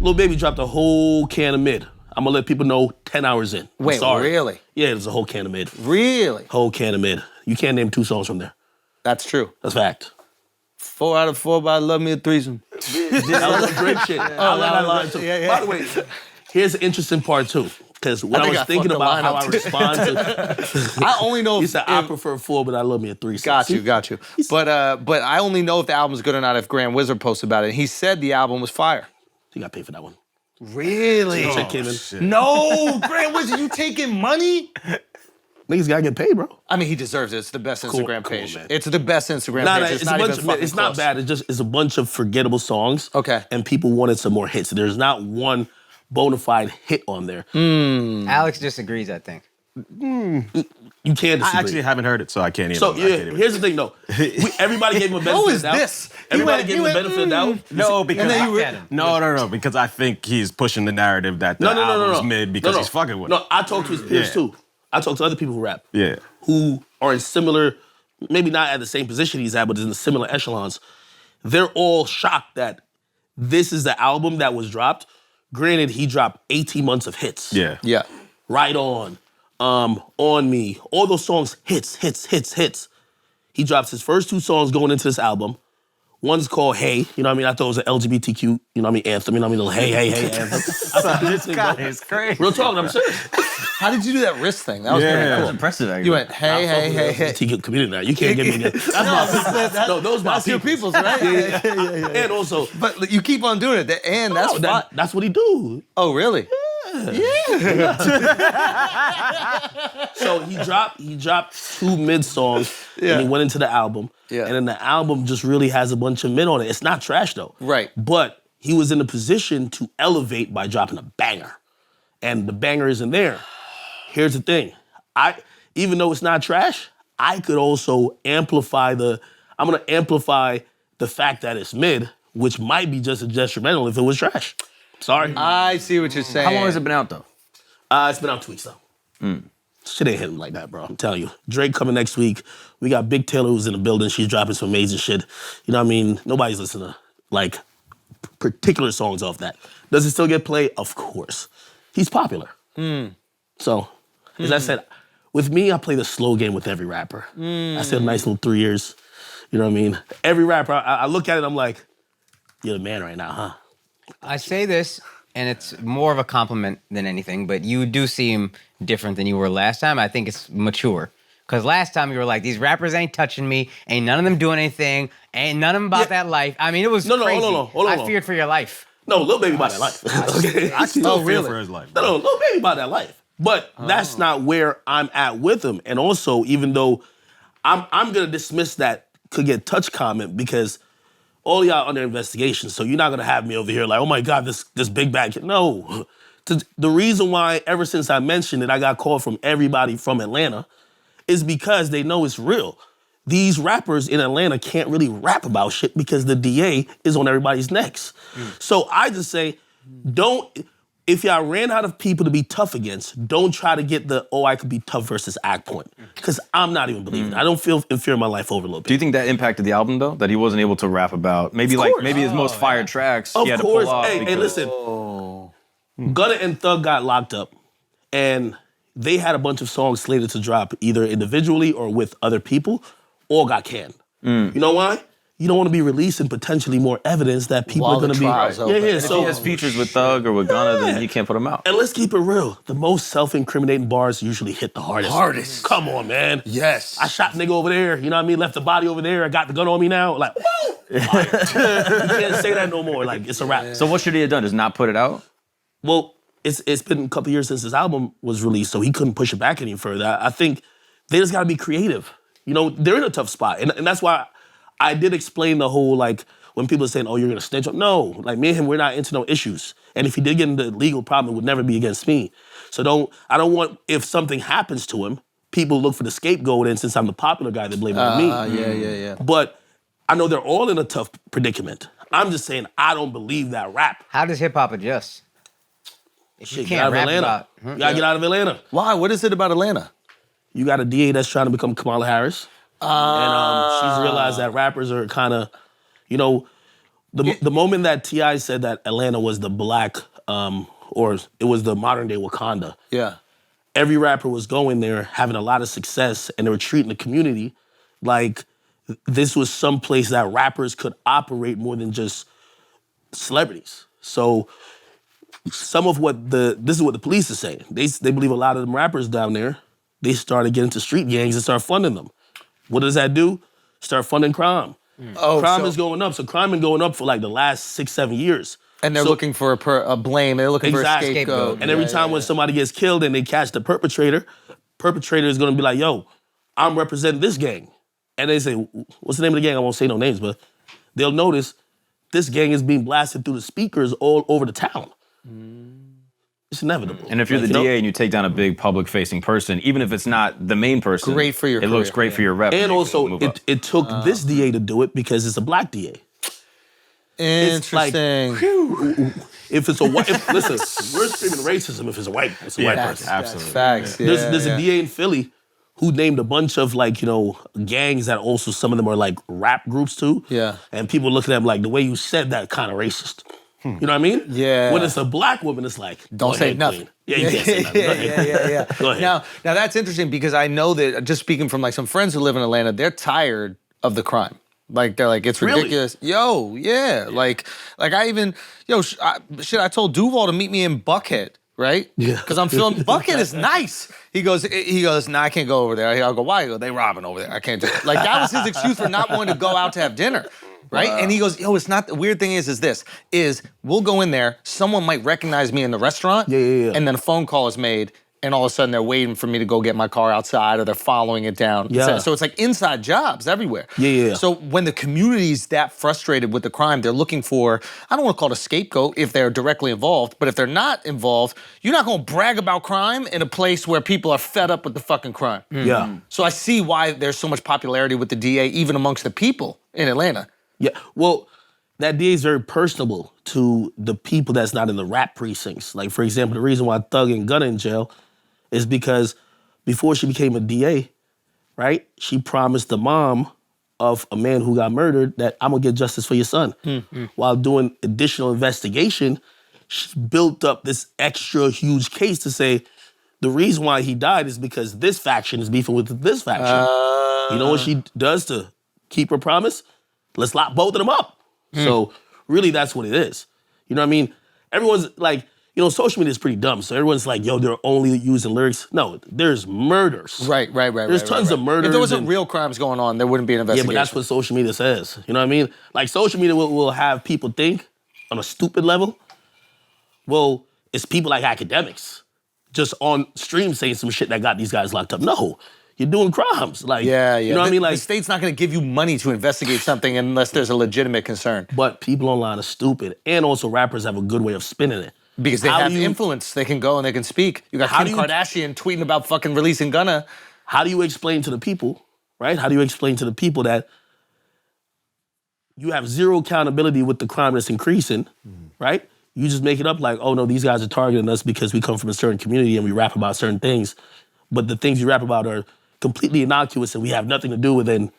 Lil Baby dropped a whole can of mid. I'm gonna let people know 10 hours in. Wait, really? Yeah, there's a whole can of mid. Really? Whole can of mid. You can't name 2 songs from there. That's true. That's fact. 4 out of 4, but I love me a threesome. That was great shit. I love that too. Yeah. By the way, here's the interesting part too. Because when I was thinking about how I respond to... I only know if... He said, I prefer 4, but I love me a threesome. Got you. But I only know if the album's good or not if Grand Wizard posted about it. He said the album was fire. You got paid for that one. Really? No, Grand Wizard, you taking money? Niggas gotta get paid, bro. I mean, he deserves it. It's the best Instagram page. It's the best Instagram page. It's not bad. It's a bunch of forgettable songs. Okay. And people wanted some more hits. There's not one bona fide hit on there. Alex disagrees, I think. You can't disagree. I actually haven't heard it, so I can't even. So here's the thing, though. Everybody gave him a benefit of the doubt. Who is this? Everybody gave him a benefit of the doubt. No, because no, because I think he's pushing the narrative that the album's mid because he's fucking with it. No, I talked to his peers too. I talked to other people who rap. Yeah. Who are in similar, maybe not at the same position he's at, but in similar echelons. They're all shocked that this is the album that was dropped. Granted, he dropped 18 months of hits. Yeah. Right On Me, all those songs, hits. He drops his first 2 songs going into this album. One's called Hey, you know what I mean? I thought it was an LGBTQ, you know what I mean, anthem, you know what I mean? Little hey anthem. This guy is crazy. Real talk, I'm serious. How did you do that wrist thing? That was pretty cool. That was impressive, actually. You went, hey. LGBTQ community now. You can't get me that. Those my That's your people's, right? Yeah. And also... But you keep on doing it, and that's what he do. Oh, really? Yeah. So he dropped 2 mid songs and he went into the album. Yeah. And then the album just really has a bunch of mid on it. It's not trash though. Right. But he was in a position to elevate by dropping a banger. And the banger isn't there. Here's the thing. Even though it's not trash, I could also amplify I'm gonna amplify the fact that it's mid, which might be just as detrimental if it was trash. Sorry. I see what you're saying. How long has it been out, though? It's been out 2 weeks, though. Shit ain't hitting like that, bro. I'm telling you. Drake coming next week. We got Big Taylor who's in the building. She's dropping some amazing shit. You know what I mean? Nobody's listening to, like, particular songs off that. Does it still get played? Of course. He's popular. So, as I said, with me, I play the slow game with every rapper. I said a nice little 3 years. You know what I mean? Every rapper, I look at it, I'm like, you're the man right now, huh? I say this, and it's more of a compliment than anything, but you do seem different than you were last time. I think it's mature. Because last time you were like, these rappers ain't touching me, ain't none of them doing anything, ain't none of them about that life. I mean, it was crazy. Hold on. I feared for your life. No, Lil Baby about that life. Okay? I still feel for his life. No, Lil Baby about that life. But that's not where I'm at with him. And also, even though I'm going to dismiss that could get touch comment because all y'all under investigation, so you're not going to have me over here like, oh my God, this big bad kid. No. The reason why, ever since I mentioned it, I got called from everybody from Atlanta is because they know it's real. These rappers in Atlanta can't really rap about shit because the DA is on everybody's necks. So I just say, if y'all ran out of people to be tough against, don't try to get I could be tough versus act point. Because I'm not even believing it. I don't feel in fear of my life over a little bit. Do you think that impacted the album, though? That he wasn't able to rap about? Maybe his most fire tracks he had to pull off. Hey, listen. Gunna and Thug got locked up, and they had a bunch of songs slated to drop either individually or with other people, all got canned. You know why? You don't want to be releasing potentially more evidence that people are going to be... So if he has features with Thug or with Gunna, then you can't put him out. And let's keep it real. The most self-incriminating bars usually hit the hardest. Come on, man. Yes. I shot nigga over there, you know what I mean? Left the body over there. I got the gun on me now. Like, woo! Like, you can't say that no more. Like, it's a wrap. So what should he have done? Just not put it out? Well, it's been a couple years since this album was released, so he couldn't push it back any further. I think they just got to be creative. You know, they're in a tough spot. And that's why I did explain the whole, like, when people are saying, oh, you're going to snitch. No, like, me and him, we're not into no issues. And if he did get into a legal problem, it would never be against me. So I don't want, if something happens to him, people look for the scapegoat, and since I'm the popular guy, they blame it on me. Yeah. But I know they're all in a tough predicament. I'm just saying I don't believe that rap. How does hip-hop adjust? If you can't rap about... You gotta get out of Atlanta. Why? What is it about Atlanta? You got a DA that's trying to become Kamala Harris. And she's realized that rappers are kind of, you know, The moment that T.I. said that Atlanta was the black, or it was the modern day Wakanda. Yeah. Every rapper was going there, having a lot of success, and they were treating the community like this was some place that rappers could operate more than just celebrities. So some of this is what the police are saying. They believe a lot of them rappers down there, they started getting into street gangs and start funding them. What does that do? Start funding crime. Crime is going up. So crime been going up for like the last 6-7 years. And they're looking for a blame. They're looking for a scapegoat. And every time when somebody gets killed and they catch the perpetrator is going to be like, yo, I'm representing this gang. And they say, what's the name of the gang? I won't say no names, but they'll notice this gang is being blasted through the speakers all over the town. It's inevitable. And if you're the DA and you take down a big public-facing person, even if it's not the main person, great for your it looks great for your rep. And also, it took this DA to do it because it's a black DA. Interesting. It's like, if it's a white, listen, we're screaming racism if it's a white person. Absolutely. Facts. There's a DA in Philly who named a bunch of gangs that also some of them are like rap groups too. Yeah. And people looking at them like the way you said that kind of racist. You know what I mean? Yeah. When it's a black woman, it's like don't say nothing. Queen. Yeah, you can't say nothing. Go ahead. Yeah. Go ahead. Now that's interesting because I know that just speaking from like some friends who live in Atlanta, they're tired of the crime. Like they're like it's ridiculous. Really? Like I even I told Duval to meet me in Buckhead, right? Yeah. Because I'm feeling Buckhead is nice. He goes, nah, I can't go over there. I'll go, why? I go, they robbing over there. I can't do it. Like that was his excuse for not wanting to go out to have dinner. Right? Wow. And he goes, it's not, the weird thing is we'll go in there, someone might recognize me in the restaurant, and then a phone call is made, and all of a sudden they're waiting for me to go get my car outside, or they're following it down. Yeah. So it's like inside jobs everywhere. Yeah. So when the community's that frustrated with the crime, they're looking for, I don't want to call it a scapegoat if they're directly involved, but if they're not involved, you're not going to brag about crime in a place where people are fed up with the fucking crime. Yeah. So I see why there's so much popularity with the DA, even amongst the people in Atlanta. Yeah, well, that DA is very personable to the people that's not in the rap precincts. Like, for example, the reason why Thug and Gunna in jail is because before she became a DA, right, she promised the mom of a man who got murdered that I'm gonna get justice for your son. While doing additional investigation, she built up this extra huge case to say the reason why he died is because this faction is beefing with this faction. You know what she does to keep her promise? Let's lock both of them up. So really that's what it is. You know what I mean? Everyone's like, social media is pretty dumb. So everyone's like, yo, they're only using lyrics. No, there's murders. Right. There's tons of murders. If there wasn't real crimes going on, there wouldn't be an investigation. Yeah, but that's what social media says. You know what I mean? Like social media will have people think on a stupid level. Well, it's people like Akademiks just on stream saying some shit that got these guys locked up. No. You're doing crimes. Like, you know what I mean? Like, the state's not going to give you money to investigate something unless there's a legitimate concern. But people online are stupid. And also rappers have a good way of spinning it. Because they have influence. They can go and they can speak. You got Kim Kardashian tweeting about fucking releasing Gunna. How do you explain to the people, right? How do you explain to the people that you have zero accountability with the crime that's increasing, right? You just make it up like, oh no, these guys are targeting us because we come from a certain community and we rap about certain things. But the things you rap about are completely innocuous and we have nothing to do with it.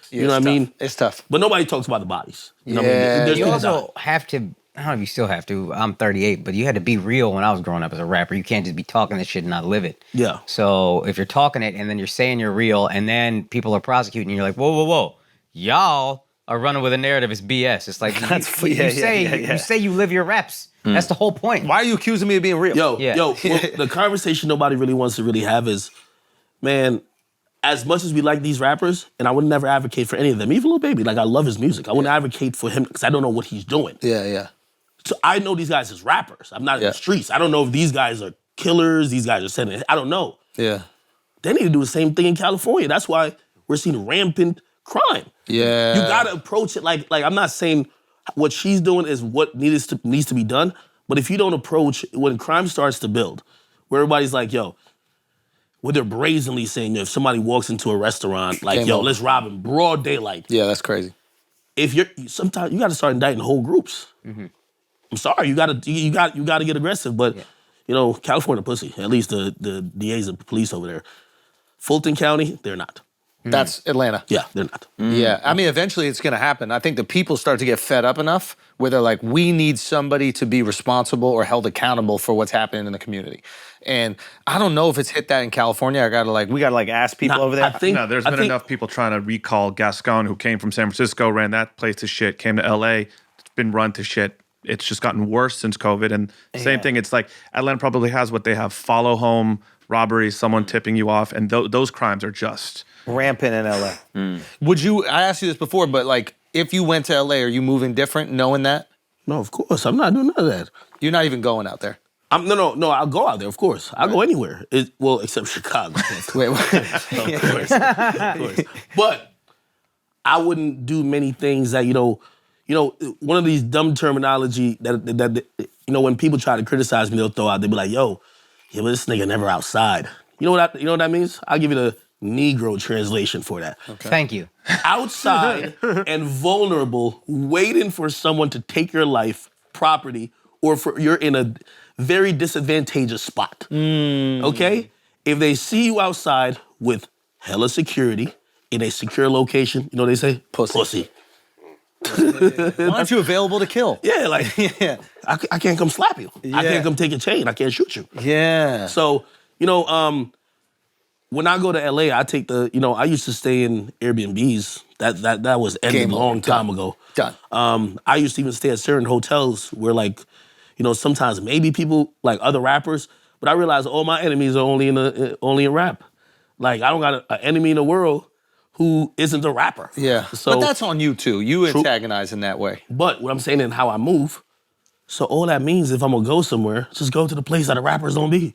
You know what I mean? It's tough. But nobody talks about the bodies. You know what I mean? You people also have to, I don't know if you still have to, I'm 38, but you had to be real when I was growing up as a rapper. You can't just be talking this shit and not live it. Yeah. So if you're talking it and then you're saying you're real and then people are prosecuting you, you're like, whoa. Y'all are running with a narrative, it's BS. It's like, you say you live your reps. That's the whole point. Why are you accusing me of being real? Well, the conversation nobody really wants to really have is, man, as much as we like these rappers, and I would never advocate for any of them, even Lil Baby, like I love his music. I wouldn't advocate for him because I don't know what he's doing. Yeah. So I know these guys as rappers. I'm not in the streets. I don't know if these guys are killers, these guys are sending, I don't know. Yeah. They need to do the same thing in California. That's why we're seeing rampant crime. Yeah. You gotta approach it like I'm not saying what she's doing is what needs to be done, but if you don't approach, when crime starts to build, where everybody's like, yo, where they're brazenly saying, if somebody walks into a restaurant, like, let's rob him, broad daylight. Yeah, that's crazy. Sometimes you got to start indicting whole groups. I'm sorry, you got to get aggressive, but California pussy. At least the DAs and police over there. Fulton County, they're not. That's Atlanta. Yeah, they're not. Yeah, I mean, eventually it's going to happen. I think the people start to get fed up enough where they're like, we need somebody to be responsible or held accountable for what's happening in the community. And I don't know if it's hit that in California. We gotta ask people over there. No, there's been enough people trying to recall Gascon, who came from San Francisco, ran that place to shit, came to LA, it's been run to shit. It's just gotten worse since COVID. And same thing, it's like Atlanta probably has what they have: follow home robberies, someone tipping you off, and those crimes are just rampant in LA. Would you, I asked you this before, but like, if you went to LA, are you moving different knowing that? No, of course. I'm not doing none of that. You're not even going out there? No, I'll go out there, of course. I'll go anywhere. Well, except Chicago. Wait, of course. But I wouldn't do many things that, one of these dumb terminology that when people try to criticize me, they'll throw out, they'll be like, yo, but this nigga never outside. You know what that means? I'll give you the Negro translation for that. Okay. Thank you. Outside and vulnerable, waiting for someone to take your life, property, or you're in a very disadvantageous spot. Okay? If they see you outside with hella security in a secure location, you know what they say? Pussy. Why aren't you available to kill? Yeah, like, I can't come slap you. Yeah. I can't come take your chain. I can't shoot you. Yeah. So, when I go to LA, I take I used to stay in Airbnbs. That was ended a long time ago. Done. I used to even stay at certain hotels where sometimes maybe people like other rappers, but I realized all my enemies are only in rap. Like I don't got an enemy in the world who isn't a rapper. Yeah. So, but that's on you too. You antagonize in that way. But what I'm saying is how I move. So all that means if I'm gonna go somewhere, just go to the place that the rappers don't be.